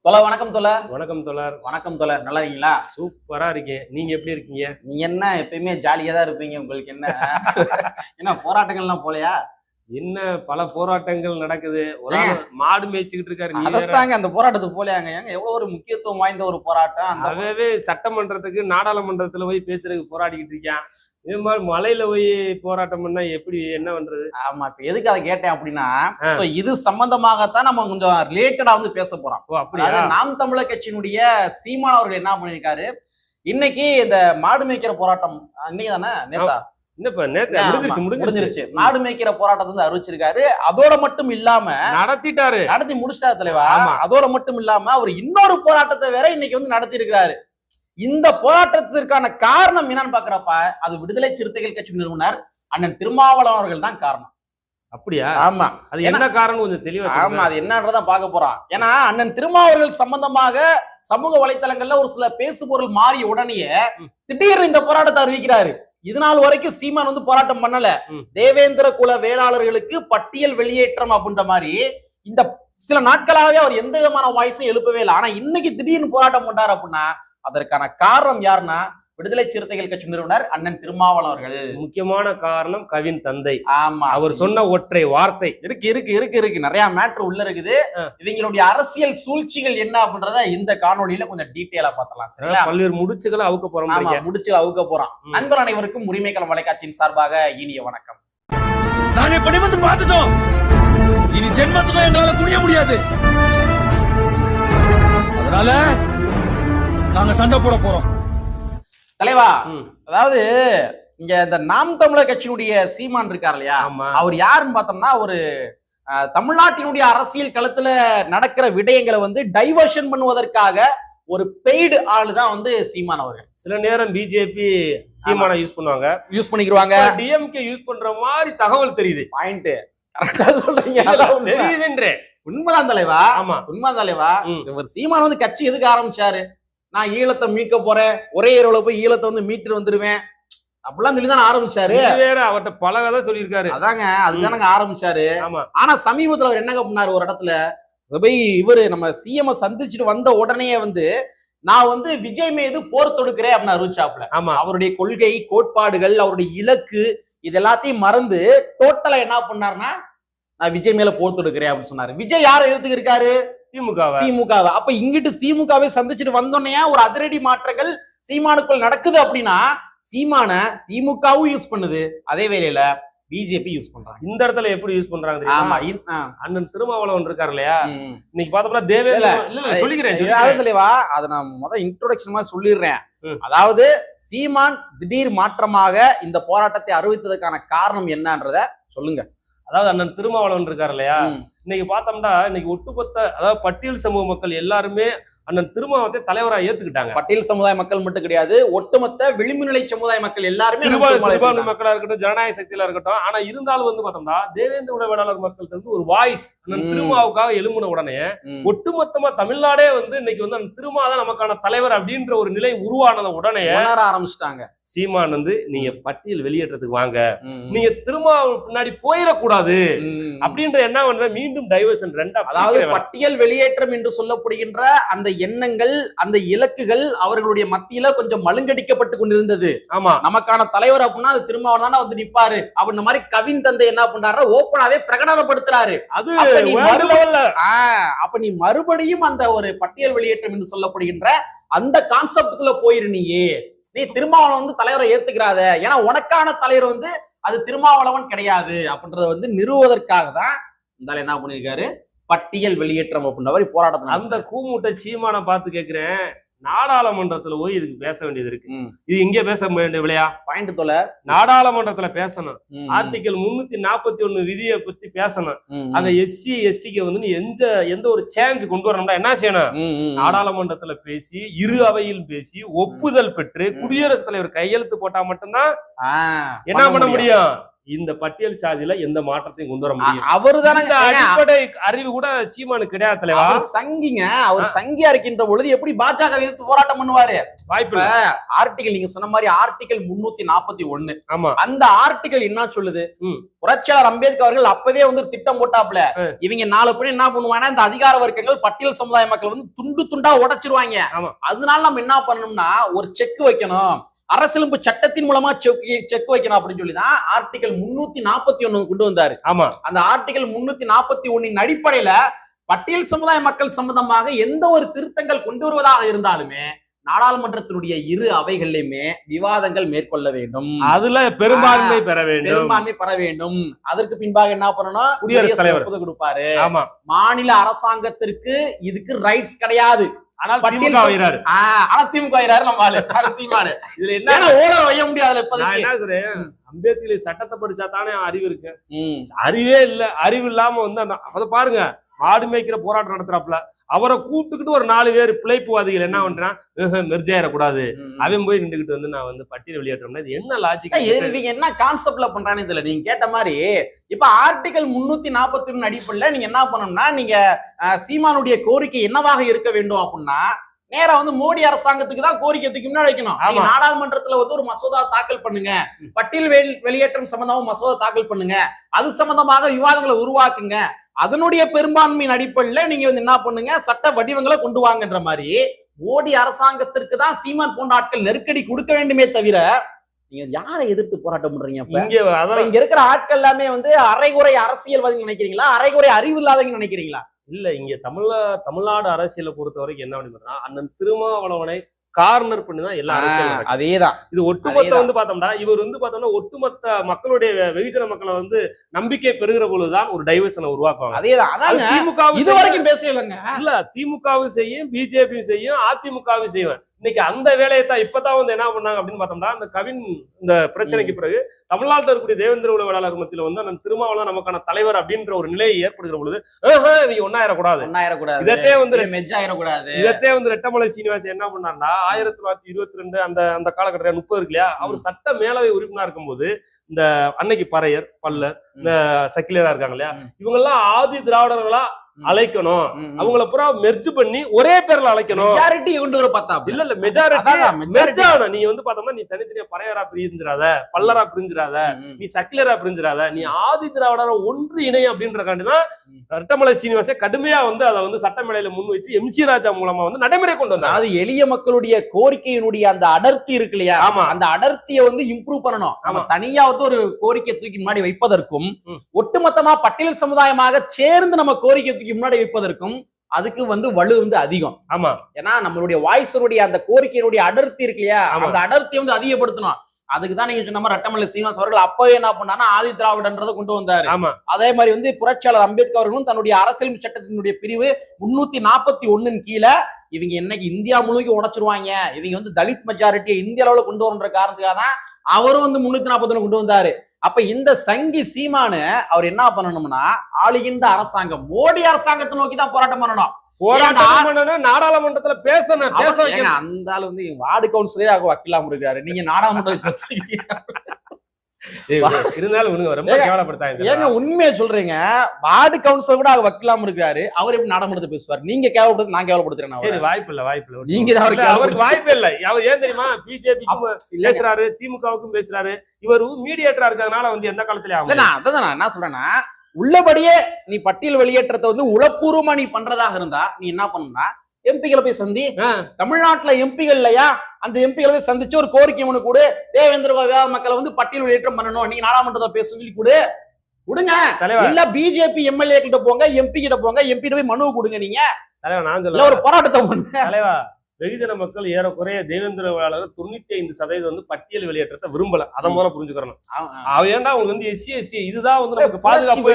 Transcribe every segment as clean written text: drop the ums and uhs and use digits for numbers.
தொலை வணக்கம் தோழர். வணக்கம் தோழர். வணக்கம் தோழர், நல்லா இருக்கீங்களா? சூப்பரா இருக்கேன். நீங்க எப்படி இருக்கீங்க? நீங்க என்ன எப்பயுமே ஜாலியா தான் இருப்பீங்க. உங்களுக்கு என்ன என்ன போராட்டங்கள்லாம் போலையா? என்ன பல போராட்டங்கள் நடக்குது. ஒரு ஆள் மாடு மேய்ச்சிக்கிட்டு இருக்காரு. அதத்தாங்க அந்த போராட்டத்துக்கு போலையாங்க. ஏங்க எவ்வளவு ஒரு முக்கியத்துவம் வாய்ந்த ஒரு போராட்டம். அதவே சட்டமன்றத்துக்கு நாடாளுமன்றத்துல போய் பேசுறதுக்கு போராடிக்கிட்டு இருக்கான். இது மாதிரி மலையில போய் போராட்டம் பண்ணா எப்படி என்ன பண்றது? ஆமா, இப்ப எதுக்கு அதை கேட்டேன் அப்படின்னா, இது சம்பந்தமாகத்தான் நம்ம கொஞ்சம் ரிலேட்டடா வந்து பேச போறோம். அப்படியா? நாம் தமிழர் கட்சியினுடைய சீமான் அவர்கள் என்ன பண்ணிருக்காரு, இன்னைக்கு இந்த மாடு மேய்க்கிற போராட்டம் இன்னைக்கு தானே, நேத்தா முடிஞ்சிருச்சு. மாடு மேய்க்கிற போராட்டத்தை வந்து அறிவிச்சிருக்காரு. அதோட மட்டும் இல்லாம நடத்தி முடிச்சிட்டாரு தலைவா. அதோட மட்டும் இல்லாம அவர் இன்னொரு போராட்டத்தை வேற இன்னைக்கு வந்து நடத்தி இருக்கிறாரு. இந்த போராட்டத்திற்கான காரணம் என்னன்னு பாக்குறப்ப அது விடுதலை சிறுத்தைகள் கட்சி நிறுவனர் அண்ணன் திருமாவளவன் அவர்கள் தான் காரணம். அப்படியா? ஆமா, அது என்ன காரணம் கொஞ்சம் தெளிவா. ஆமா, அது என்னன்றதான் பார்க்க போறோம். ஏன்னா அண்ணன் திருமாவளவர்கள் சம்பந்தமாக சமூக வலைத்தளங்கள்ல ஒரு சில பேசுபொருள் மாறிய உடனேயே திடீர்னு இந்த போராட்டத்தை அறிவிக்கிறாரு. இது நாள் வரைக்கும் சீமான் வந்து போராட்டம் பண்ணல. தேவேந்திர குல வேளாளர்களுக்கு பட்டியல் வெளியேற்றம் அப்படின்ற மாதிரி இந்த சில நாட்களாகவே அவர் எந்த விதமான வாய்ஸும் எழுப்பவே இல்லை. ஆனா இன்னைக்கு திடீர்னு போராட்டம் பண்றாரு அப்படின்னா அதற்கான காரணம் யாருன்னா விடுதலை சிறுத்தைகள் கட்சி நிறுவனர் அண்ணன் திருமாவளவன் அவர்கள். முக்கியமான காரணம் கவின் தந்தை. ஆமா, அவர் சொன்ன ஒற்றை வார்த்தை. இருக்கு நிறைய மேட்ரு உள்ள இருக்குது. இவங்களுடைய அரசியல் சூழ்ச்சிகள் என்ன அப்படின்றத இந்த காணொலியில கொஞ்சம் டீட்டெயிலா பார்த்தலாம். பல்வேறு முடிச்சுகளை அவுக்க போறோம். முடிச்சுகளை அவுக்க போறோம். நண்பர் அனைவருக்கும் உரிமைக்களம் வலைக்காட்சியின் சார்பாக இனிய வணக்கம். நாங்க இப்படி வந்து பார்த்துட்டோம். இனி ஜென்மத்துக்கு எங்களால குனிய முடியாது. அதனால நாங்க சண்டை போட போறோம். தலைவா, அதாவது இங்க இந்த நாம் தமிழர் கட்சியினுடைய சீமான் இருக்கார் இல்லையா, அவர் யாருன்னு பார்த்தோம்னா ஒரு தமிழ்நாட்டினுடைய அரசியல் களத்துல நடக்கிற விடயங்களை வந்து டைவர்ஷன் பண்ணுவதற்காக ஒரு பெய்டு ஆளு தான் வந்து சீமான் அவர்கள். சில நேரம் பிஜேபி சீமானை யூஸ் பண்ணிக்கிடுவாங்க. டிஎம்கே யூஸ் பண்ற மாதிரி தகவல் தெரியுது. பாயிண்ட் கரெக்டா சொல்றீங்க. தெரியுதுன்றே உண்மைதான் தலைவா. ஆமா, உண்மைதான் தலைவா. இவர் சீமான் வந்து கட்சி எதுக்கு ஆரம்பிச்சாரு, நான் ஈழத்தை மீட்க போறேன், ஒரே இரவுல போய் ஈழத்தை வந்து மீட்டு வந்துருவேன் அப்படிலாம் சொல்லிதான் ஆரம்பிச்சாரு. வேற அவர்கிட்ட பல கதை சொல்லியிருக்காரு. அதாங்க, அதுதானங்க ஆரம்பிச்சாரு. ஆனா சமீபத்துல அவர் என்னங்க பண்ணாரு, ஒரு இடத்துல போய் இவரு நம்ம சிஎம் சந்திச்சுட்டு வந்த உடனே வந்து நான் வந்து விஜய் மீது போர் தொடுக்கிறேன் அப்படின்னு அறிவிச்சாப்ல. அவருடைய கொள்கை கோட்பாடுகள் அவருடைய இலக்கு இது எல்லாத்தையும் மறந்து டோட்டலா என்ன பண்ணாருன்னா நான் விஜய் மேல போர் தொடுக்கிறேன் அப்படின்னு சொன்னாரு. விஜய் யாரை எதிர்த்துக்கு இருக்காரு? திமுக. அப்ப இங்கிட்டு திமுகவை சந்திச்சுட்டு வந்தோன்னே ஒரு அதிரடி மாற்றங்கள் சீமானுக்குள் நடக்குது. அப்படின்னா சீமான திமுகவும் யூஸ் பண்ணுது, அதே வேளையில பிஜேபி யூஸ் பண்றாங்க. இந்த இடத்துல எப்படி யூஸ் பண்றாங்க? அண்ணன் திருமாவளவன் இருக்காரு இல்லையா, இன்னைக்கு பார்த்தோம்னா தேவேந்திர சொல்லிக்கிறேன். அதை நான் முதல் இன்ட்ரோடக்ஷன் மாதிரி சொல்லிடுறேன். அதாவது சீமான் திடீர் மாற்றமாக இந்த போராட்டத்தை அறிவித்ததுக்கான காரணம் என்னன்றத சொல்லுங்க. அதாவது அண்ணன் திருமாவளவன் இருக்காரு இல்லையா, இன்னைக்கு பார்த்தோம்னா இன்னைக்கு ஒட்டுமொத்த அதாவது பட்டியல் சமூக மக்கள் எல்லாருமே அண்ணன் திருமாவளவத்தை தலைவரா ஏத்துக்கிட்டாங்க. பட்டியல் சமுதாய மக்கள் மட்டும் கிடையாது, ஒட்டுமொத்த விளிம்பு நிலை சமுதாய மக்கள் எல்லாருமே, சிறுபான்மை மக்களா இருக்கட்டும், ஜனநாயக சக்தியில இருக்கட்டும். ஆனா இருந்தாலும் வந்து பார்த்தோம்னா தேவேந்திர குல வேளாளர் மக்களுக்கு வந்து ஒரு வாய்ஸ் அண்ணன் திருமாவுக்காக எழும்பின உடனே ஒட்டுமொத்தமா தமிழ்நாடே வந்து இன்னைக்கு வந்து அந்த திருமா தான் நமக்கான தலைவர் அப்படின்ற ஒரு நிலை உருவானத உடனே ஆரம்பிச்சிட்டாங்க. சீமான் வந்து நீங்க பட்டியல் வெளியேற்றத்துக்கு வாங்க, நீங்க திருமா பின்னாடி போயிடக்கூடாது அப்படின்ற என்ன பண்ற மீண்டும் டைவர்ஷன் ரெண்டா. அதாவது பட்டியல் வெளியேற்றம் என்று சொல்லப்படுகின்ற அந்த எண்ணங்கள் அந்த இலக்குகள் அவர்களுடைய மத்தியில கொஞ்சம் மழுங்கடிக்கப்பட்டு கொண்டிருந்தது. ஆமா, நமக்கான தலைவர் அப்படின்னா அது திருமாவளவன் தானே வந்து நிப்பாரு அப்படின்ற மாதிரி கவின் தந்தை என்ன பண்றாரு, ஓப்பனாவே பிரகடனப்படுத்துறாரு. அது அப்ப நீ மறுபடியும் அந்த ஒரு பட்டியல் வெளியேற்றம் என்று சொல்லப்படுகின்ற அந்த கான்செப்டுக்குள்ள போயிரு. நீ திருமாவளவன் வந்து தலைவரை ஏத்துக்கிறாத, ஏன்னா உனக்கான தலைவர் வந்து அது திருமாவளவன் கிடையாது அப்படின்றத வந்து நிறுவுவதற்காக தான் இந்த என்ன பண்ணிருக்காரு, பட்டியல் வெளியேற்றம் அப்படின்ற மாதிரி போராட்டம். அந்த கூமுட்டை சீமான பார்த்து கேட்கிறேன், நாடாளுமன்றத்துல போய் இதுக்கு பேச வேண்டியது இருக்கு. இது இங்கே பேச வேண்டிய விளையா? பாயிண்ட் தொலை நாடாளுமன்றத்துல பேசணும். ஆர்டிகல் 341 விதியை பத்தி பேசணும். அங்க எஸ்சி எஸ்டிக்கு வந்து எந்த ஒரு சேஞ்ச் கொண்டு வரணும்னா என்ன செய்யணும்? நாடாளுமன்றத்துல பேசி இரு அவையில் பேசி ஒப்புதல் பெற்று குடியரசுத் தலைவர் கையெழுத்து போட்டா மட்டும்தான் என்ன பண்ண முடியும். இந்த பட்டியல் சாதியில எந்த மாற்றத்தையும் கொண்டு வர முடியும். அவரு தானே அடிப்படை அறிவு கூட சீமானு கிடையாது தலைவா. சங்கிங்க, அவர் சங்கியா இருக்கின்ற பொழுது எப்படி பாஜக எதிர்த்து போராட்டம் பண்ணுவாரு? வாய்ப்பு ஆர்டிகல் நீங்க சொன்ன மாதிரி ஆர்டிகல் 341. ஆமா, அந்த ஆர்டிகல் என்ன சொல்லுது? புரட்சியாளர் அம்பேத்கர் அவர்கள் அப்பவே வந்து திட்டம் போட்டாப்ல, இவங்க 4 பேர் என்ன பண்ணுவாங்கன்னா இந்த அதிகார வர்க்கங்கள் பட்டியல் சமுதாய மக்கள் வந்து துண்டு துண்டா உடைச்சிருவாங்க. அதனால நம்ம என்ன பண்ணணும்னா ஒரு செக் வைக்கணும், அரசியலமைப்பு சட்டத்தின் மூலமா செக் வைக்கணும் அப்படின்னு சொல்லிதான் ஆர்டிகல் 341 கொண்டு வந்தாரு. ஆமா, அந்த ஆர்டிகல் 341 அடிப்படையில பட்டியல் சமுதாய மக்கள் சம்பந்தமாக எந்த ஒரு திருத்தங்கள் கொண்டு வருவதாக இருந்தாலுமே நாடாளுமன்றத்தினுடைய இரு அவைகளிலுமே விவாதங்கள் மேற்கொள்ள வேண்டும், அதுல பெரும்பான்மை பெற வேண்டும். அதற்கு பின்பாக என்ன பண்ணணும்? குடியரசுத் தலைவர் கொடுப்பாரு. ஆமா, மாநில அரசாங்கத்திற்கு இதுக்கு ரைட்ஸ் கிடையாது. ஆனால் திமுக வைறாரு. நம்ம சீமானு இதுல என்ன ஓடர் வைய முடியாது. நான் என்ன சொல்றேன், அம்பேத்கர் சட்டத்தை படிச்சா தானே அறிவு இருக்கு. அறிவே இல்ல, அறிவு இல்லாம வந்து அதை பாருங்க, மாடு மேய்க்கிற போராட்டம் நடத்துறாப்புல அவரை கூப்பிட்டுக்கிட்டு ஒரு 4 பேர் பிழைப்புவாதிகள் என்ன பண்றான், மெர்ஜாயிடக்கூடாது, அவன் போய் நின்றுகிட்டு வந்து நான் வந்து பட்டியல் வெளியேற்றோம்னா இது என்ன லாஜிக்? நீங்க என்ன கான்செப்ட்ல பண்றானே இதுல நீங்க கேட்ட மாதிரி இப்ப ஆர்டிகல் 341 அடிப்படையில நீங்க என்ன பண்ணணும்னா, நீங்க சீமானுடைய கோரிக்கை என்னவாக இருக்க வேண்டும் அப்படின்னா, நேரா வந்து மோடி அரசாங்கத்துக்கு தான் கோரிக்கைக்கு முன்னாடி வைக்கணும். நாடாளுமன்றத்துல வந்து ஒரு மசோதா தாக்கல் பண்ணுங்க, பட்டியல் வெளியேற்றம் சம்பந்தமா மசோதா தாக்கல் பண்ணுங்க, அது சம்பந்தமாக விவாதங்களை உருவாக்குங்க, அதனுடைய பெரும்பான்மையின் அடிப்படையில நீங்க வந்து என்ன பண்ணுங்க, சட்ட வடிவங்களை கொண்டு வாங்கன்ற மாதிரி மோடி அரசாங்கத்திற்கு தான் சீமான் போன்ற ஆட்கள் நெருக்கடி கொடுக்க வேண்டுமே தவிர நீங்க யாரை எதிர்த்து போராட்டம் பண்றீங்க? இங்க இருக்கிற ஆட்கள் எல்லாமே வந்து அரைகுறை அரசியல்வாதிகள் நினைக்கிறீங்களா, அரைகுறை அறிவு இல்லாதவங்க நினைக்கிறீங்களா? இல்ல, இங்க தமிழ்நாடு அரசியலை பொறுத்த வரைக்கும் என்ன பண்ணி அண்ணன் திருமாவளவனை கார்னர் பண்ணிதான் எல்லா அரசியலும். அதேதான் இது ஒட்டுமொத்த வந்து பார்த்தோம்னா, இவர் வந்து பார்த்தோம்னா ஒட்டுமொத்த மக்களுடைய வெகுஜன மக்களை வந்து நம்பிக்கை பெறுகிற பொழுதுதான் ஒரு டைவர்ஷனை உருவாக்குவாங்க. அதேதான் திமுக இது வரைக்கும் பேசலங்க. இல்ல, திமுகவும் செய்யும், பிஜேபியும் செய்யும், அதிமுகவும் செய்வேன். இன்னைக்கு அந்த வேலையை தான் இப்பதான் வந்து என்ன பண்ணாங்க அப்படின்னு பார்த்தோம்னா, அந்த கவின் இந்த பிரச்சனைக்கு பிறகு தமிழ்நாட்டில் இருக்கக்கூடிய தேவேந்திர குல வேளாளர் மத்தியில வந்து அந்த திருமாவளவன் நமக்கான தலைவர் அப்படின்ற ஒரு நிலையை ஏற்படுகிற பொழுது நீங்க ஒன்னாயிரக்கூடாது, இதத்தே வந்து இதத்தே வந்து ரெட்டமலை சீனிவாசன் என்ன பண்ணாருன்னா 1922 அந்த காலகட்டத்தில் 30 இருக்கு இல்லையா, அவர் சட்ட மேலவை உறுப்பினரா இருக்கும்போது இந்த அன்னைக்கு பறையர் பல்லர் இந்த சக்கிலியரா இருக்காங்க இல்லையா, இவங்க எல்லாம் ஆதி திராவிடர்களா அழைக்கணும், அவங்கள பூரா மெர்ஜ் பண்ணி ஒரே பேர்ல அழைக்கணும், மெஜாரிட்டி கொண்டு வர பார்த்தா இல்ல மெஜாரிட்டி நீ வந்து பார்த்தோம்னா நீ தனித்தனியா பறையரா பிரிஞ்சிராத, பல்லரா பிரிஞ்சிராத, நீ சக்கிலரா பிரிஞ்சிராத, நீ ஆதி திராவிடர ஒன்று இணையம் அப்படின்றக்காண்டிதான் ரெட்டமலை சீனிவாசன் கடுமையா வந்து அதை வந்து சட்டமேடையில முன் வச்சு MC ராஜா மூலமா வந்து நடைமுறை கொண்டு வந்தாங்க. அது எளிய மக்களுடைய கோரிக்கையினுடைய அந்த அடர்த்தி இருக்கு இல்லையா, அந்த அடர்த்தியை வந்து இம்ப்ரூவ் பண்ணணும். நம்ம தனியா வந்து ஒரு கோரிக்கை தூக்கி முன்னாடி வைப்பதற்கும் ஒட்டுமொத்தமா பட்டியல் சமுதாயமாக சேர்ந்து நம்ம கோரிக்கை தூக்கி முன்னாடி வைப்பதற்கும் அதுக்கு வந்து வலு வந்து அதிகம். ஆமா, ஏன்னா நம்மளுடைய வாய்ஸனுடைய அந்த கோரிக்கையினுடைய அடர்த்தி இருக்கு இல்லையா, அந்த அடர்த்தியை வந்து அதிகப்படுத்தணும். அதுக்குதான் நீங்க சொன்ன ரெட்டமலை சீனிவாசன் அவர்கள் அப்பவே என்ன பண்ணாருன்னா ஆதி திராவிடன்றதை கொண்டு வந்தாரு. அதே மாதிரி வந்து புரட்சியாளர் அம்பேத்கர் அவர்களும் தன்னுடைய அரசியல் சட்டத்தினுடைய பிரிவு 341 கீழே இவங்க என்னைக்கு இந்தியா முழுக்க உடைச்சிருவாங்க, இவங்க வந்து தலித் மெஜாரிட்டியை இந்திய அளவுல கொண்டு வரன்ற காரணத்துக்காக தான் அவரும் வந்து 341 கொண்டு வந்தாரு. அப்ப இந்த சங்கி சீமானு அவர் என்ன பண்ணணும்னா, ஆளுகின்ற அரசாங்கம் மோடி அரசாங்கத்தை நோக்கி தான் போராட்டம் பண்ணணும். நாடாளுமன்றத்துல பேசணும், அந்த ஆளு வந்து வார்டு கவுன்சிலரே வக்கீலாம் இருக்காரு, நீங்க நாடாளுமன்றத்தில் பேசுறீங்க. உண்மையை சொல்றீங்க, வார்டு கவுன்சிலர் கூட வக்கீலாம் இருக்காரு, அவர் எப்படி நாடாளுமன்றத்தை பேசுவார்? நீங்க கேவலப்படுறது நான் கேவலப்படுத்துறேன். சரி, வாய்ப்பு இல்ல நீங்க அவருக்கு வாய்ப்பு இல்ல. அவர் ஏன் தெரியுமா, பிஜேபிக்கும் பேசுறாரு, திமுகவுக்கும் பேசுறாரு, இவர் மீடியேட்டரா இருக்கிறதுனால வந்து எந்த காலத்துல அதான் நான் என்ன சொல்றேன்னா, உள்ளபடியே நீ பட்டியல் வெளியேற்றத்தை வந்து உளப்பூர்வமா நீ பண்றதாக இருந்தா நீ என்ன பண்ணா, எம்பிகளை போய் சந்தி. தமிழ்நாட்டுல எம்பிகள் இல்லையா, அந்த எம்பிகளை போய் சந்திச்சு ஒரு கோரிக்கை ஒண்ணு கூட, தேவேந்திர வேளாளர் மக்களை வந்து பட்டியல் வெளியேற்றம் பண்ணணும், நீங்க நாடாளுமன்றத்தை பேச சொல்லி கொடுங்க. இல்ல பிஜேபி எம்எல்ஏ கிட்ட போங்க, எம்பி கிட்ட போங்க, எம்பி கிட்ட போய் மனு கொடுங்க. நீங்க தலைவா நான் சொல்ல ஒரு போராட்டத்தை பண்ணுங்க. தலைவா, வெகுஜன மக்கள் ஏறக்குறைய தேவேந்திர வேளாளர் 95% வந்து பட்டியல் வெளியேற்றத்தை விரும்பல. அதை முதல்ல புரிஞ்சுக்கிறணும். அவ ஏன்டா அவங்க வந்து SC ST இதுதான் வந்து நமக்கு பாதுகாப்பு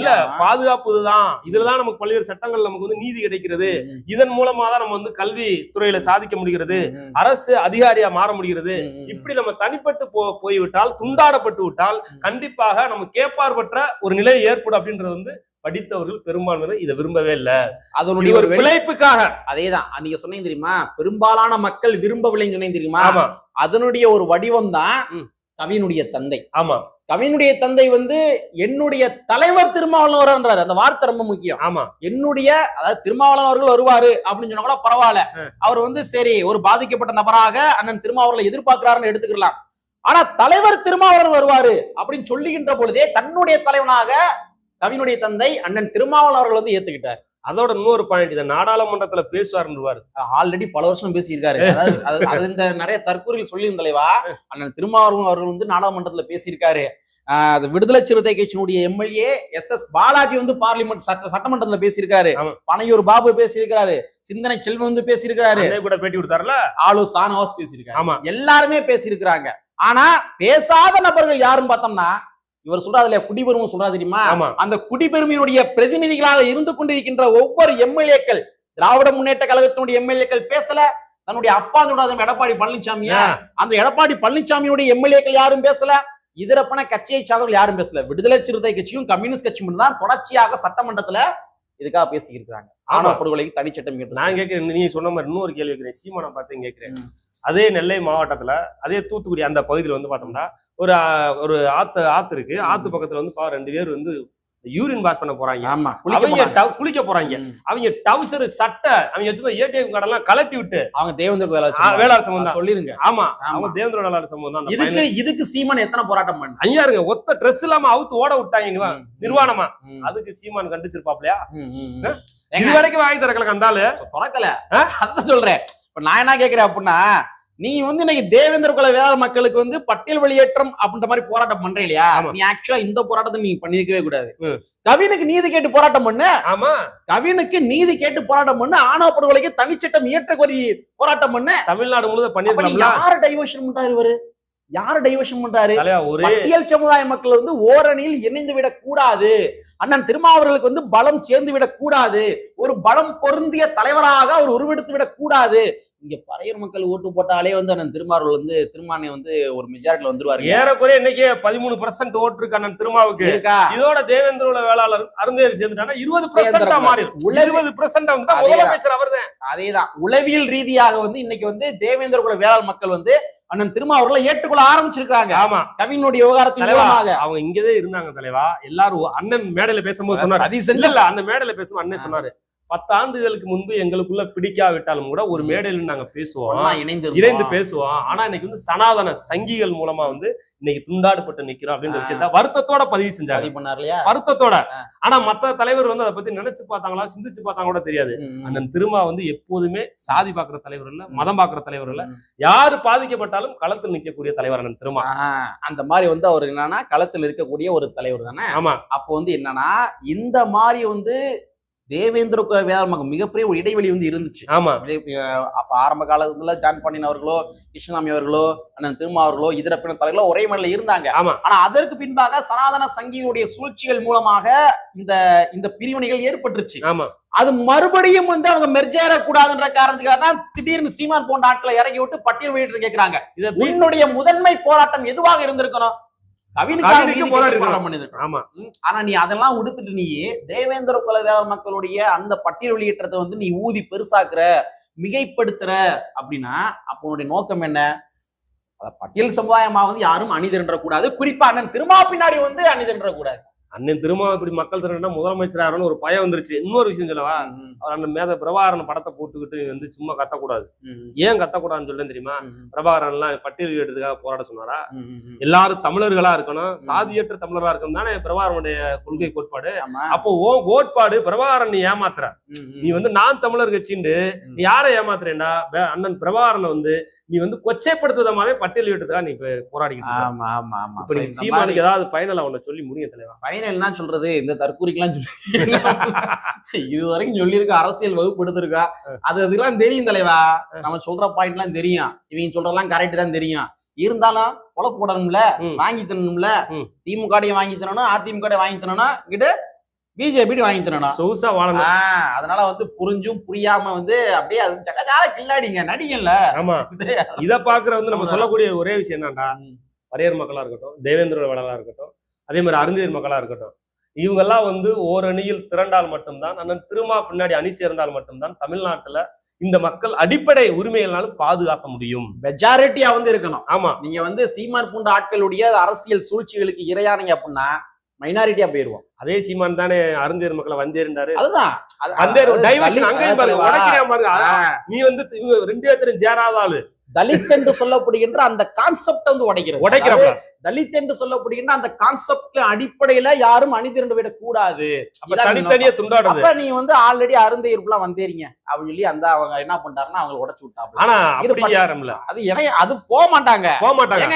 இல்ல, பாதுகாப்பு இதுதான், இதுலதான் நமக்கு பல்வேறு சட்டங்கள் நமக்கு வந்து நீதி கிடைக்கிறது, இதன் மூலமா தான் நம்ம வந்து கல்வி துறையில சாதிக்க முடிகிறது, அரசு அதிகாரியா மாற முடிகிறது. இப்படி நம்ம தனிப்பட்டு போய்விட்டால், துண்டாடப்பட்டு விட்டால் கண்டிப்பாக நம்ம கேப்பார்பற்ற ஒரு நிலை ஏற்படும் அப்படின்றது வந்து படித்தவர்கள் பெரும்பான்மையினர் இதை விரும்பவே இல்ல. அதனுடைய ஒரு விளைப்புக்காக. அதேதான் நீங்க சொன்னீங்க தெரியுமா, பெரும்பாலான மக்கள் விரும்பவில்லைன்னு சொன்னீங்க தெரியுமா, அதனுடைய ஒரு வடிவம் தான் கவினுடைய தந்தை. ஆமா, கவினுடைய தந்தை வந்து என்னுடைய தலைவர் திருமாவளவன்றாரு. அந்த வார்த்தை ரொம்ப முக்கியம். ஆமா, என்னுடைய, அதாவது திருமாவளவன் அவர்கள் வருவாரு அப்படின்னு சொன்னா கூட பரவாயில்ல. அவர் வந்து சரி ஒரு பாதிக்கப்பட்ட நபராக அண்ணன் திருமாவளவனை எதிர்பார்க்கிறாருன்னு எடுத்துக்கலாம். ஆனா தலைவர் திருமாவளவன் வருவாரு அப்படின்னு சொல்லுகின்ற பொழுதே தன்னுடைய தலைவனாக கவினுடைய தந்தை அண்ணன் திருமாவளவன் அவர்கள் வந்து ஏத்துக்கிட்டார். அதோட இன்னொரு பாயிண்ட், இதை நாடாளுமன்றத்துல பேசுவாருன்னு ஆல்ரெடி பல வருஷம் பேசியிருக்காரு. அதாவது இந்த நிறைய தற்கூறிகள் சொல்லி தலைவா அண்ணன் திருமாவளவன் அவர்கள் வந்து நாடாளுமன்றத்துல பேசியிருக்காரு. விடுதலை சிறுத்தை கட்சியினுடைய எம்எல்ஏ SS பாலாஜி வந்து பார்லிமெண்ட் சட்டமன்றத்துல பேசியிருக்காரு. பனையூர் பாபு பேசியிருக்காரு. சிந்தனை செல்வம் வந்து பேசியிருக்காரு. கூட பேட்டி கொடுத்தாருல, ஆளு சானவாஸ் பேசியிருக்காரு. ஆமா, எல்லாருமே பேசியிருக்கிறாங்க. ஆனா பேசாத நபர்கள் யாருன்னு பார்த்தோம்னா, இவர் சொல்றாரு இல்லையா குடிபெருமை சொல்றாரு தெரியுமா, அந்த குடிபெருமையினுடைய பிரதிநிதிகளாக இருந்து கொண்டிருக்கின்ற ஒவ்வொரு எம்எல்ஏக்கள், திராவிட முன்னேற்ற கழகத்தினுடைய எம்எல்ஏக்கள் பேசல. தன்னுடைய அப்பா சொல்றாரு எடப்பாடி பழனிசாமியா, அந்த எடப்பாடி பழனிசாமியுடைய எம்எல்ஏக்கள் யாரும் பேசல. இதரப்பன கட்சியை சார்ந்தவர்கள் யாரும் பேசல. விடுதலை சிறுத்தை கட்சியும் கம்யூனிஸ்ட் கட்சியும் தான் தொடர்ச்சியாக சட்டமன்றத்துல இதுக்காக பேசிக்கிறாங்க. ஆனா படுகொலைக்கு தனிச்சட்டம் கேட்டு நான் கேட்கிறேன். நீ சொன்ன மாதிரி இன்னொரு கேள்வி கேட்கிறேன், சீமானை பார்த்து கேட்கிறேன். அதே நெல்லை மாவட்டத்துல, அதே தூத்துக்குடி அந்த பகுதியில் வந்து பார்த்தோம்னா ஒரு ஆத்து இருக்கு. ஆத்து பக்கத்துல வந்து 2 பேர் வந்து யூரின் பாஸ் பண்ண போறாங்க. அவங்க குளிக்க போறாங்க. அவங்க டவுசர் சட்டை அவங்க வச்சிருந்த ஏடிஎம் கார்டு எல்லாம் கலட்டி விட்டு அவங்க தேவேந்திர வேளாளர் சம்பந்தம் சொல்லிருங்க. ஆமா, அவங்க தேவேந்திர வேளாளர் சம்பந்தம். இதுக்கு சீமான் எத்தனை போராட்டம் பண்ண ஐயா இருங்க, ஒத்த ட்ரெஸ் இல்லாம அவுத்து ஓட விட்டாங்க நிர்வாணமா. அதுக்கு சீமான் கண்டிச்சிருப்பாப்லையா? இது வரைக்கும் வாங்கி திறக்கல கந்தாலு திறக்கல. அதான் சொல்றேன். இப்ப நான் என்ன கேக்குறேன் அப்படின்னா, நீ வந்து இன்னைக்கு தேவேந்திர குல வேளாளர் மக்களுக்கு வந்து பட்டியல் வெளியேற்றம் அப்படின்ற மாதிரி போராட்டம் பண்ற இல்லையா? நீ ஆக்சுவலா இந்த போராட்டத்தை நீ பண்ணிருக்கவே கூடாது. கவினுக்கு நீதி கேட்டு போராட்டம் பண்ணு. ஆமா, கவினுக்கு நீதி கேட்டு போராட்டம் பண்ணு. ஆணவ படுகொலைக்கு தனிச்சட்டம் இயற்ற கோரி போராட்டம் பண்ணு. தமிழ்நாடு முழுவதும் பண்ணிருக்காங்க. யாரு டைவர்ஷன் பண்றாரு இவரு? யாரு டைவர்ஷன் பண்றாரு? பட்டியல் சமுதாய மக்கள் வந்து ஓரணியில் இணைந்து விடக் கூடாது. அண்ணன் திருமாவர்களுக்கு வந்து பலம் சேர்ந்து விடக் கூடாது. ஒரு பலம் பொருந்திய தலைவராக அவர் உருவெடுத்து விடக் கூடாது. இங்க பறையர் மக்கள் ஓட்டு போட்டாலே வந்து அண்ணன் திருமாவர்கள் வந்து திருமானே வந்து ஒரு மெஜாரிட்டில வந்துருவாரு. ஏறக்குறைய இன்னைக்கு 13% ஓட்டு இருக்கு அண்ணன் திருமாவுக்கு. இதோட தேவேந்திர வேளாளர் அருந்தேரி சேர்ந்துட்டானா 20% மாறிடும். 20% வந்து முதலமைச்சர் அவர்தான். அதேதான் உளவியல் ரீதியாக வந்து இன்னைக்கு வந்து தேவேந்திர குல வேளாளர் மக்கள் வந்து அண்ணன் திருமாவர்களை ஏற்றுக்கொள்ள ஆரம்பிச்சிருக்காங்க. ஆமா, கவினுடைய விவகாரத்தின் மூலமாக. அவங்க இங்கதான் இருந்தாங்க தலைவா. எல்லாரும் அண்ணன் மேடையில பேசும்போது சொன்னாரு, இல்ல அந்த மேடையில பேசும்போது அண்ணன் சொன்னாரு, 10 ஆண்டுகளுக்கு முன்பு எங்களுக்குள்ள பிடிக்காவிட்டாலும் கூட ஒரு மேடையில நாங்க பேசுவோம், இணைந்து பேசுவோம். ஆனா இன்னைக்கு வந்து சனாதன சங்கிகள் மூலமா வந்து இன்னைக்கு துண்டாடுபட்டு நிக்கிறோம் அப்படின்ற விஷயத்த வருத்தத்தோட பதிவு செஞ்சாங்க. வருத்தத்தோட. ஆனா மத்த தலைவர் வந்து அதை பத்தி நினைச்சு பார்த்தாங்களா, சிந்திச்சு பார்த்தாங்க கூட தெரியாது. அண்ணன் திருமா வந்து எப்போதுமே சாதி பாக்குற தலைவர் இல்ல, மதம் பாக்குற தலைவர் இல்ல. யாரு பாதிக்கப்பட்டாலும் களத்தில் நிற்கக்கூடிய தலைவர் அண்ணன் திருமா. அந்த மாதிரி வந்து அவர் என்னன்னா களத்தில் இருக்கக்கூடிய ஒரு தலைவர் தானே. ஆமா, அப்போ வந்து என்னன்னா இந்த மாதிரி வந்து தேவேந்திர வேளாளர் மிகப்பெரிய ஒரு இடைவெளி வந்து இருந்துச்சு. ஆமா, அப்ப ஆரம்ப காலத்துல ஜான் பாண்டியன் அவர்களோ, கிருஷ்ணசாமி அவர்களோ, அண்ணன் திருமா அவர்களோ, இதர பிற தலைவர்களோ ஒரே மேல இருந்தாங்க. ஆமா, ஆனா அதற்கு பின்பாக சனாதன சங்கிகளுடைய சூழ்ச்சிகள் மூலமாக இந்த பிரிவினைகள் ஏற்பட்டுருச்சு. ஆமா, அது மறுபடியும் வந்து அவங்க மெர்ஜேற கூடாதுன்ற காரணத்துக்காக தான் திடீர்னு சீமான் போன்ற ஆட்களை இறக்கி விட்டு பட்டியல் வெளியிட்டு கேட்கிறாங்க. உன்னுடைய முதன்மை போராட்டம் எதுவாக இருந்திருக்கணும்? ஆனா நீ அதெல்லாம் உடுத்துட்டு நீ தேவேந்திர குல வேளாளர் மக்களுடைய அந்த பட்டியல் வெளியேற்றத்தை வந்து நீ ஊதி பெருசாக்குற, மிகைப்படுத்துற அப்படின்னா அப்ப உன்னுடைய நோக்கம் என்ன? பட்டியல் சமுதாயமா வந்து யாரும் அணிதிரண்ட கூடாது. குறிப்பா அண்ணன் திருமா பின்னாடி வந்து அணிதிரண்ட கூடாது. அண்ணன் திருமா இப்படி மக்கள் திரண்டா முதலமைச்சர் ஒரு பயம் வந்துருச்சு. இன்னொரு விஷயம் சொல்லவா, அவர் அண்ணன் மேத பிரபாகரன் படத்தை போட்டுக்கிட்டு வந்து சும்மா கத்தக்கூடாது. ஏன் கத்தக்கூடாதுன்னு சொல்ல தெரியுமா? பிரபாகரன் எல்லாம் பட்டியல் எடுத்துக்காக போராட சொன்னாரா? எல்லாரும் தமிழர்களா இருக்கணும், சாதியற்ற தமிழரா இருக்கணும் தானே பிரபாகரனுடைய கொள்கை கோட்பாடு. அப்போ ஓ கோட்பாடு பிரபாகரன் நீ ஏமாத்துற, நீ வந்து நான் தமிழர் கட்சின்னு நீ யாரை ஏமாத்துறேன்டா? அண்ணன் பிரபாகரனை வந்து நீ வந்து கொச்சைப்படுத்துவதமாவே பட்டியல் வீட்டுக்காக நீ போராடிக்கிட்டு. சீமானுக்கு ஏதாவது பைனல் அவனை சொல்லி முடிய தலைவா. பைனல் சொல்றது இந்த தற்கூரிக்கெல்லாம் சொல்லி இதுவரைக்கும் சொல்லியிருக்க அரசியல் வகுப்பு எடுத்திருக்கா, அதுக்கெல்லாம் தெரியும் தலைவா. நம்ம சொல்ற பாயிண்ட் எல்லாம் தெரியும், இவங்க சொல்றதெல்லாம் கரெக்ட் தான் தெரியும். இருந்தாலும் கொலை போடணும்ல, வாங்கி தரணும்ல. திமுக வாங்கி தரணும், அதிமுக வாங்கி தரணும், கிட்ட பிஜேபி வாங்கி தரணும். சொகுசா வாழணும். அதனால வந்து புரிஞ்சும் புரியாம வந்து அப்படியே அது சகஜால கில்லாடிங்க நடிகன்ல. ஆமா, இத பாக்குற வந்து நம்ம சொல்லக்கூடிய ஒரே விஷயம் என்னன்னா, பறையர் மக்களா இருக்கட்டும், தேவேந்திர வேளாளா இருக்கட்டும், அதே மாதிரி அருந்தேர் மக்களா இருக்கட்டும், இவங்கெல்லாம் வந்து ஓரணியில் திரண்டால் மட்டும்தான், அண்ணன் திருமா பின்னாடி அணி சேர்ந்தால் மட்டும்தான் தமிழ்நாட்டுல இந்த மக்கள் அடிப்படை உரிமைகளாலும் பாதுகாக்க முடியும். மெஜாரிட்டியா வந்து இருக்கணும். ஆமா, நீங்க வந்து சீமான் போன்ற ஆட்களுடைய அரசியல் சூழ்ச்சிகளுக்கு இரையானீங்க அப்படின்னா மைனாரிட்டியா போயிருவோம். அதே சீமான் தானே அருந்தேர் மக்களை வந்தேருண்டாரு. அதுதான் வந்தேர் டைவர்ஷன் அங்கேயும் பாருங்க, உடைக்கிறேன் பாருங்க. நீ வந்து இவங்க 2 பேரும் சேராத ஆளு. தலித் என்று சொல்லப்படுகின்ற அந்த கான்செப்ட் வந்து உடைக்கிறப்ப தலித் என்று சொல்லப்படுகின்ற அந்த கான்செப்ட் அடிப்படையில யாரும் அணிதிரண்டு விடக் கூடாது. தனித்தனியா துண்டாடுது. அப்ப நீ வந்து ஆல்ரெடி அருந்தையர்லாம் வந்தேறீங்க அப்படின்னு சொல்லி அந்த அவங்க என்ன பண்றாருன்னா அவங்களை உடைச்சு விட்டாங்க. ஆனா அப்படி யாரும் இல்ல, அது போக மாட்டாங்க.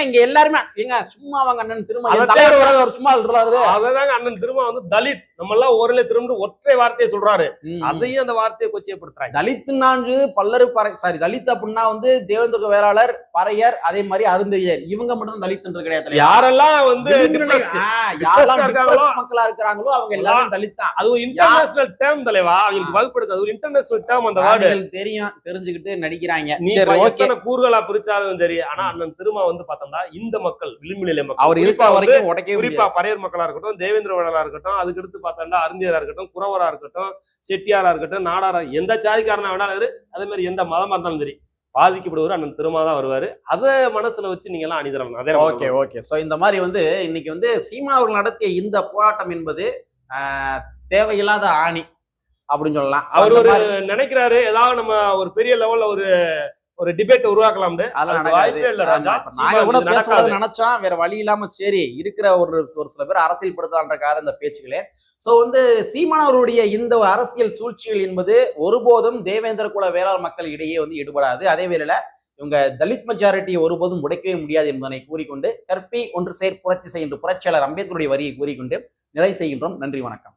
இங்க எல்லாருமே எங்க சும்மா அவங்க அண்ணன் திரும்ப சும்மா சொல்றாரு. அததாங்க அண்ணன் திரும்ப வந்து தலித் நம்ம எல்லாம் ஒரே திரும்ப ஒற்றை வார்த்தையை சொல்றாரு. அதையும் அந்த வார்த்தையை கொச்சைப்படுத்துறாங்க. தலித் நான்கு பல்லரு சாரி தலித் அப்படின்னா வந்து தேவேந்திர வேளாளர், பறையர், அதே மாதிரி அருந்தையர், இவங்க மட்டும் தலித் என்று கிடையாது. யாரெல்லாம் வந்து மக்களா இருக்கிறாங்களோ அவங்க எல்லாரும் தலித் தான். அது ஒரு இன்டர்நேஷனல் டேர்ம் தலைவா, அவங்களுக்கு வகுப்படுது. அது ஒரு இன்டர்நேஷனல் டேர்ம். அந்த வார்டு தெரியும், தெரிஞ்சுக்கிட்டு நடிக்கிறாங்க. எத்தனை கூறுகளா பிரிச்சாலும் சரி. ஆனா அண்ணன் திரும்ப வந்து பார்த்தோம்னா இந்த மக்கள் விளிம்பு நிலை மக்கள், அவர் இருக்க வரைக்கும் உடைக்க, குறிப்பா பறையர் மக்களா இருக்கட்டும், தேவேந்திர வேளாளா இருக்கட்டும், அதுக்கு அடுத்து பார்த்தோம்னா அருந்தியரா இருக்கட்டும், குறவரா இருக்கட்டும், செட்டியாரா இருக்கட்டும், நாடாரா, எந்த சாதிக்காரனா வேணாலும், அதே மாதிரி எந்த மதமா இருந்தாலும் சரி பாதிக்கப்படுவாரு அண்ணன் திருமா தான் வருவாரு. அதை மனசுல வச்சு நீங்க எல்லாம் அணிதரணும். அதே ஓகே. சோ இந்த மாதிரி வந்து இன்னைக்கு வந்து சீமா அவர்கள் நடத்திய இந்த போராட்டம் என்பது தேவையில்லாத ஆணி அப்படின்னு சொல்லலாம். அவர் ஒரு நினைக்கிறாரு ஏதாவது நம்ம ஒரு பெரிய லெவல்ல ஒரு டிபேட் உருவாக்கலாம். நினைச்சோம், வேற வழி இல்லாம சரி இருக்கிற ஒரு சில பேர் அரசியல் படுத்தலான்றக்காக இந்த பேச்சுகளே. சோ வந்து சீமானவருடைய இந்த அரசியல் சூழ்ச்சிகள் என்பது ஒருபோதும் தேவேந்திர குல வேளாண் மக்கள் இடையே வந்து ஈடுபடாது. அதே வேளையில இவங்க தலித் மெஜாரிட்டியை ஒருபோதும் உடைக்கவே முடியாது என்பதனை கூறிக்கொண்டு கற்பி ஒன்று சேர் புரட்சி செய்கின்ற புரட்சியாளர் அம்பேத்கருடைய வரியை கூறிக்கொண்டு நிறைவு செய்கின்றோம். நன்றி, வணக்கம்.